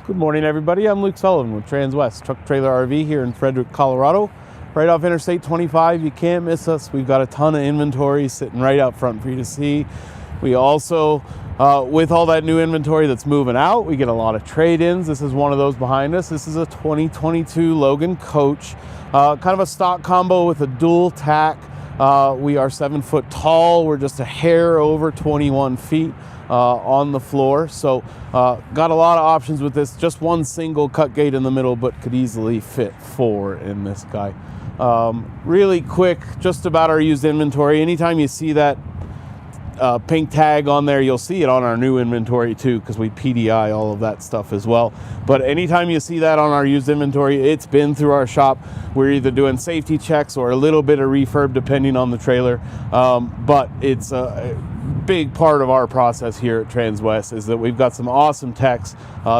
Good morning, everybody. I'm Luke Sullivan with Transwest Truck Trailer RV here in Frederick, Colorado. Right off Interstate 25. You can't miss us. We've got a ton of inventory sitting right out front for you to see. We also, with all that new inventory that's moving out, we get a lot of trade-ins. This is one of those behind us. This is a 2022 Logan coach, kind of a stock combo with a dual tack. We are 7 foot tall. We're just a hair over 21 feet. On the floor, so got a lot of options with this. Just one single cut gate in the middle, but could easily fit 4 in this guy. Really quick, just about our used inventory. Anytime you see that pink tag on there, you'll see it on our new inventory too, because we PDI all of that stuff as well. But anytime you see that on our used inventory, it's been through our shop. We're either doing safety checks or a little bit of refurb depending on the trailer, but it's a big part of our process here at Transwest is that we've got some awesome techs.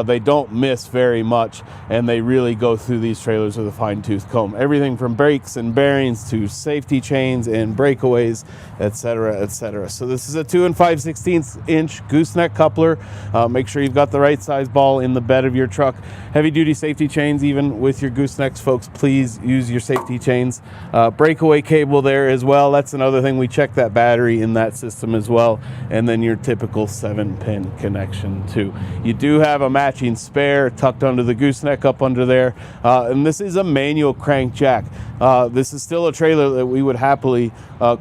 They don't miss very much, and they really go through these trailers with a fine-tooth comb. Everything from brakes and bearings to safety chains and breakaways, etc., etc. So this is a 2 5/16 inch gooseneck coupler. Make sure you've got the right size ball in the bed of your truck. Heavy-duty safety chains, even with your goosenecks, folks, please use your safety chains. Breakaway cable there as well. That's another thing. We check that battery in that system as well. And then your typical 7-pin connection too. You do have a matching spare tucked under the gooseneck up under there. And this is a manual crank jack. This is still a trailer that we would happily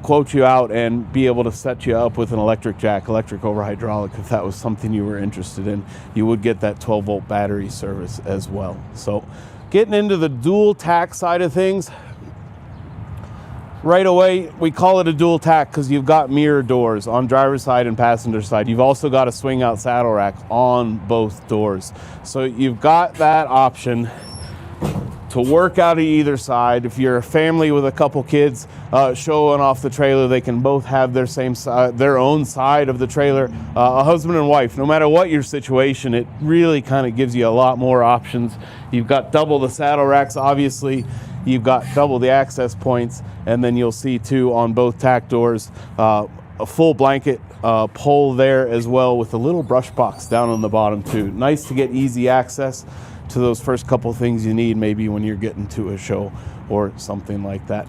quote you out and be able to set you up with an electric jack, electric over hydraulic, if that was something you were interested in. You would get that 12-volt battery service as well. So getting into the dual tack side of things, right away, we call it a dual tack because you've got mirror doors on driver's side and passenger side. You've also got a swing out saddle rack on both doors. So you've got that option to work out of either side. If you're a family with a couple kids showing off the trailer, they can both have their same side, their own side of the trailer. A husband and wife, no matter what your situation, it really kind of gives you a lot more options. You've got double the saddle racks, obviously. You've got double the access points, and then you'll see too on both tack doors a full blanket pole there as well, with a little brush box down on the bottom too. Nice to get easy access to those first couple things you need, maybe when you're getting to a show or something like that.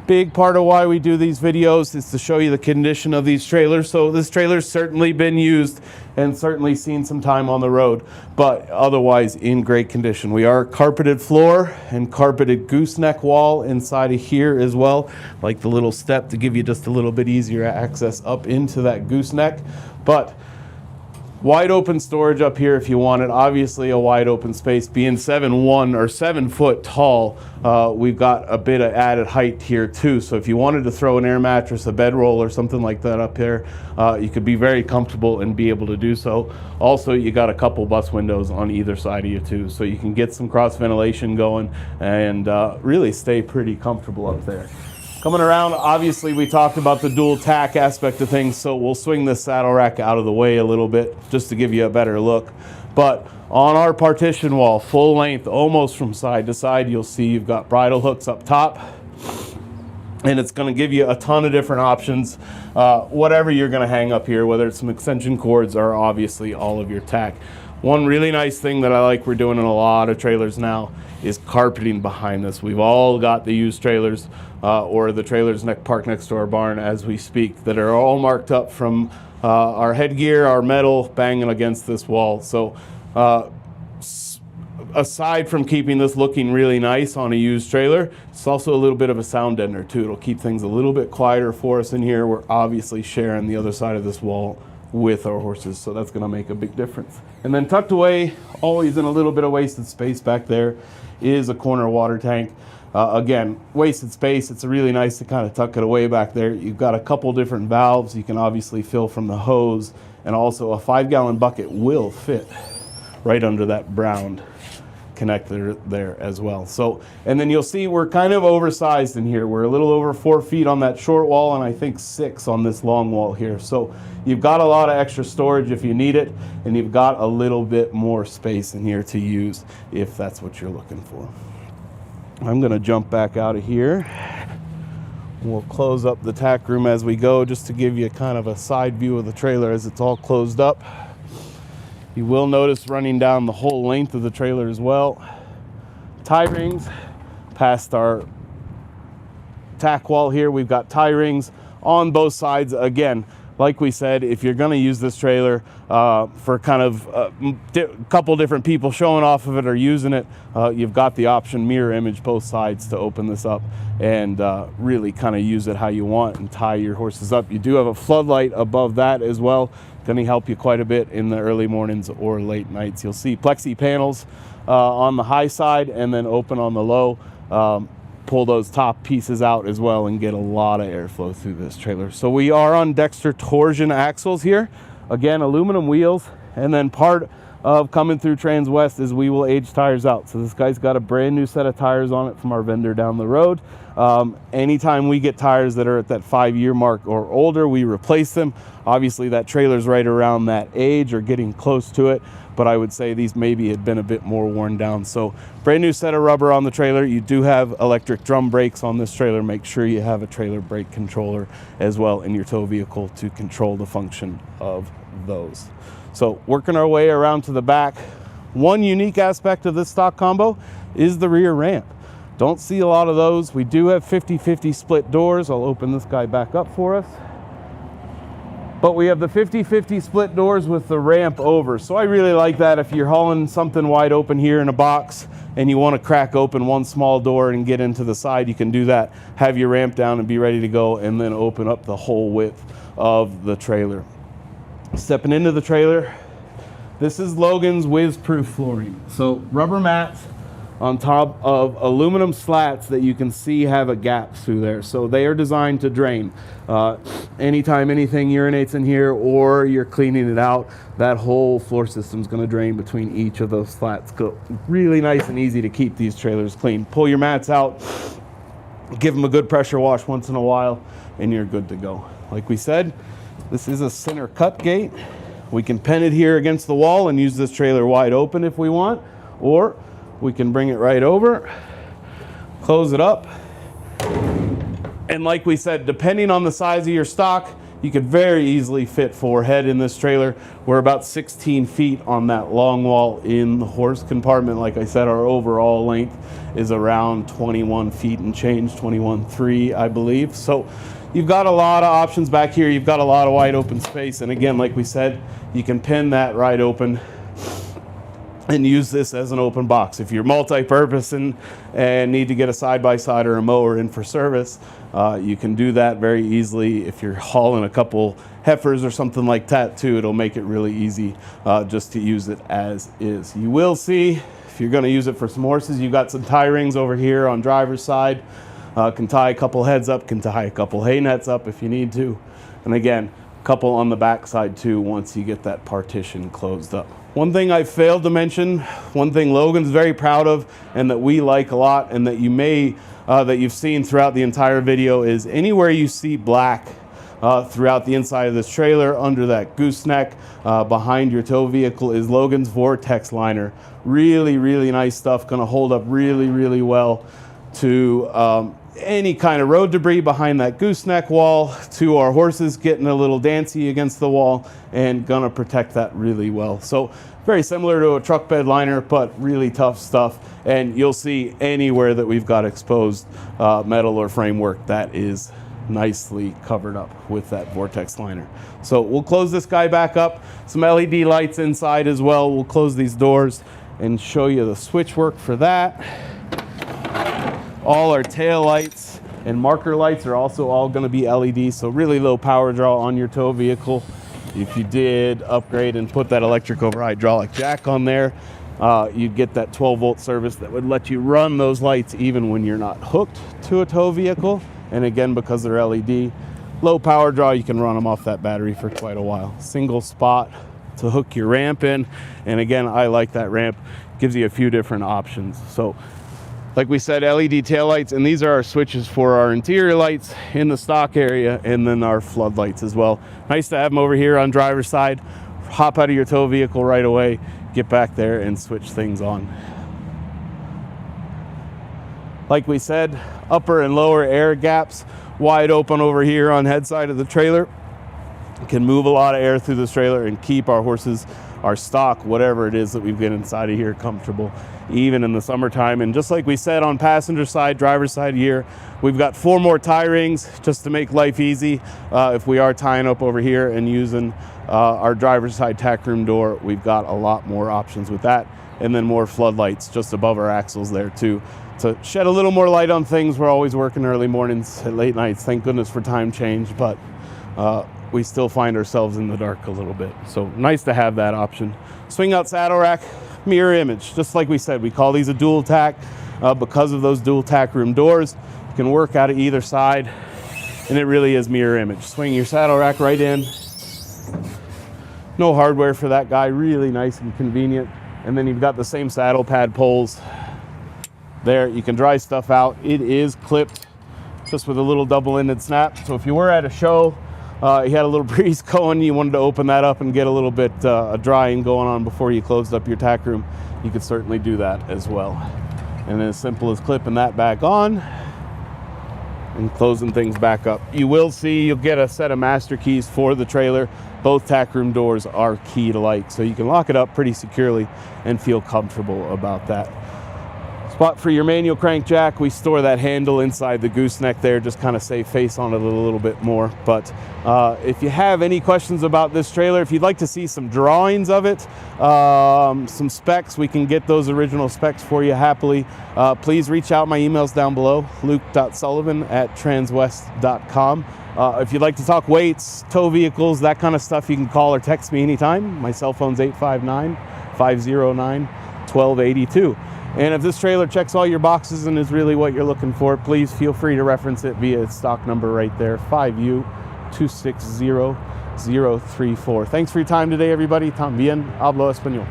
Big part of why we do these videos is to show you the condition of these trailers. So this trailer's certainly been used and certainly seen some time on the road, but otherwise in great condition. We are carpeted floor and carpeted gooseneck wall inside of here as well, like the little step to give you just a little bit easier access up into that gooseneck. But wide open storage up here if you want it. Obviously a wide open space. Being 7'1" or 7 foot tall, we've got a bit of added height here too. So if you wanted to throw an air mattress, a bedroll or something like that up here, you could be very comfortable and be able to do so. Also, you got a couple bus windows on either side of you too, so you can get some cross ventilation going and really stay pretty comfortable up there. Coming around, obviously we talked about the dual tack aspect of things, so we'll swing this saddle rack out of the way a little bit just to give you a better look. But on our partition wall, full length, almost from side to side, you'll see you've got bridle hooks up top, and it's going to give you a ton of different options. Whatever you're going to hang up here, whether it's some extension cords or obviously all of your tack. One really nice thing that I like we're doing in a lot of trailers now is carpeting behind this. We've all got the used trailers or the trailers parked next to our barn as we speak that are all marked up from our headgear, our metal banging against this wall. So aside from keeping this looking really nice on a used trailer, it's also a little bit of a sound deadener too. It'll keep things a little bit quieter for us in here. We're obviously sharing the other side of this wall with our horses, so that's going to make a big difference. And then tucked away, always in a little bit of wasted space back there, is a corner water tank. Again, wasted space. It's really nice to kind of tuck it away back there. You've got a couple different valves you can obviously fill from the hose, and also a 5-gallon bucket will fit right under that brown connector there as well. So, and then you'll see we're kind of oversized in here. We're a little over 4 feet on that short wall, and I think 6 on this long wall here. So you've got a lot of extra storage if you need it, and you've got a little bit more space in here to use if that's what you're looking for. I'm going to jump back out of here. We'll close up the tack room as we go, just to give you kind of a side view of the trailer as it's all closed up. You will notice running down the whole length of the trailer as well. Tie rings past our tack wall here. We've got tie rings on both sides. Again, like we said, if you're going to use this trailer for kind of a couple different people showing off of it or using it, you've got the option mirror image both sides to open this up and really kind of use it how you want and tie your horses up. You do have a floodlight above that as well. Going to help you quite a bit in the early mornings or late nights. You'll see plexi panels on the high side and then open on the low. Pull those top pieces out as well and get a lot of airflow through this trailer. So we are on Dexter torsion axles here. Again, aluminum wheels, and then part of coming through Transwest is we will age tires out. So this guy's got a brand new set of tires on it from our vendor down the road. Anytime we get tires that are at that 5-year mark or older, we replace them. Obviously that trailer's right around that age or getting close to it, but I would say these maybe had been a bit more worn down. So brand new set of rubber on the trailer. You do have electric drum brakes on this trailer. Make sure you have a trailer brake controller as well in your tow vehicle to control the function of those. So working our way around to the back, one unique aspect of this stock combo is the rear ramp. Don't see a lot of those. We do have 50-50 split doors. I'll open this guy back up for us. But we have the 50-50 split doors with the ramp over. So I really like that. If you're hauling something wide open here in a box and you want to crack open one small door and get into the side, you can do that. Have your ramp down and be ready to go, and then open up the whole width of the trailer. Stepping into the trailer, this is Logan's whiz-proof flooring. So rubber mats on top of aluminum slats that you can see have a gap through there. So they are designed to drain. Anytime anything urinates in here or you're cleaning it out, that whole floor system is going to drain between each of those slats. Really nice and easy to keep these trailers clean. Pull your mats out, give them a good pressure wash once in a while, and you're good to go. Like we said, this is a center cut gate. We can pin it here against the wall and use this trailer wide open if we want, or we can bring it right over, close it up. And like we said, depending on the size of your stock, you could very easily fit 4 head in this trailer. We're about 16 feet on that long wall in the horse compartment. Like I said, our overall length is around 21 feet and change, 21.3, I believe. So you've got a lot of options back here. You've got a lot of wide open space. And again, like we said, you can pin that right open and use this as an open box. If you're multi-purpose and need to get a side-by-side or a mower in for service, you can do that very easily. If you're hauling a couple heifers or something like that too, it'll make it really easy just to use it as is. You will see, if you're gonna use it for some horses, you've got some tie rings over here on driver's side. Can tie a couple heads up, can tie a couple hay nets up if you need to. And again, a couple on the back side too once you get that partition closed up. One thing I failed to mention, one thing Logan's very proud of and that we like a lot and that you've seen throughout the entire video is anywhere you see black throughout the inside of this trailer, under that gooseneck, behind your tow vehicle, is Logan's Vortex liner. Really, really nice stuff, gonna hold up really, really well to any kind of road debris behind that gooseneck wall, to our horses getting a little dancy against the wall, and gonna protect that really well. So very similar to a truck bed liner, but really tough stuff. And you'll see anywhere that we've got exposed metal or framework, that is nicely covered up with that Vortex liner. So we'll close this guy back up. Some LED lights inside as well. We'll close these doors and show you the switch work for that. All our tail lights and marker lights are also all going to be LED, so really low power draw on your tow vehicle. If you did upgrade and put that electric over hydraulic jack on there, you'd get that 12-volt service that would let you run those lights even when you're not hooked to a tow vehicle. And again, because they're LED, low power draw, you can run them off that battery for quite a while. Single spot to hook your ramp in. And again, I like that ramp. Gives you a few different options. So like we said, LED taillights, and these are our switches for our interior lights in the stock area, and then our floodlights as well. Nice to have them over here on driver's side. Hop out of your tow vehicle right away, get back there and switch things on. Like we said, upper and lower air gaps wide open over here on head side of the trailer. can move a lot of air through this trailer and keep our horses, our stock, whatever it is that we've got inside of here, comfortable, even in the summertime. And just like we said on passenger side, driver's side here, we've got 4 more tie rings just to make life easy. If we are tying up over here and using our driver's side tack room door, we've got a lot more options with that. And then more floodlights just above our axles there too, to shed a little more light on things. We're always working early mornings and late nights. Thank goodness for time change, but we still find ourselves in the dark a little bit. So nice to have that option. Swing out saddle rack, mirror image. Just like we said, we call these a dual tack because of those dual tack room doors. You can work out of either side, and it really is mirror image. Swing your saddle rack right in. No hardware for that guy, really nice and convenient. And then you've got the same saddle pad poles there. You can dry stuff out. It is clipped just with a little double-ended snap. So if you were at a show, you had a little breeze going, you wanted to open that up and get a little bit drying going on before you closed up your tack room, you could certainly do that as well. And then as simple as clipping that back on and closing things back up. You will see, you'll get a set of master keys for the trailer. Both tack room doors are key to like, so you can lock it up pretty securely and feel comfortable about that. Spot for your manual crank jack, we store that handle inside the gooseneck there, just kind of save face on it a little bit more. But if you have any questions about this trailer, if you'd like to see some drawings of it, some specs, we can get those original specs for you happily. Please reach out. My email's down below, luke.sullivan@transwest.com. If you'd like to talk weights, tow vehicles, that kind of stuff, you can call or text me anytime. My cell phone's 859-509-1282. And if this trailer checks all your boxes and is really what you're looking for, please feel free to reference it via its stock number right there, 5U260034. Thanks for your time today, everybody. También hablo español.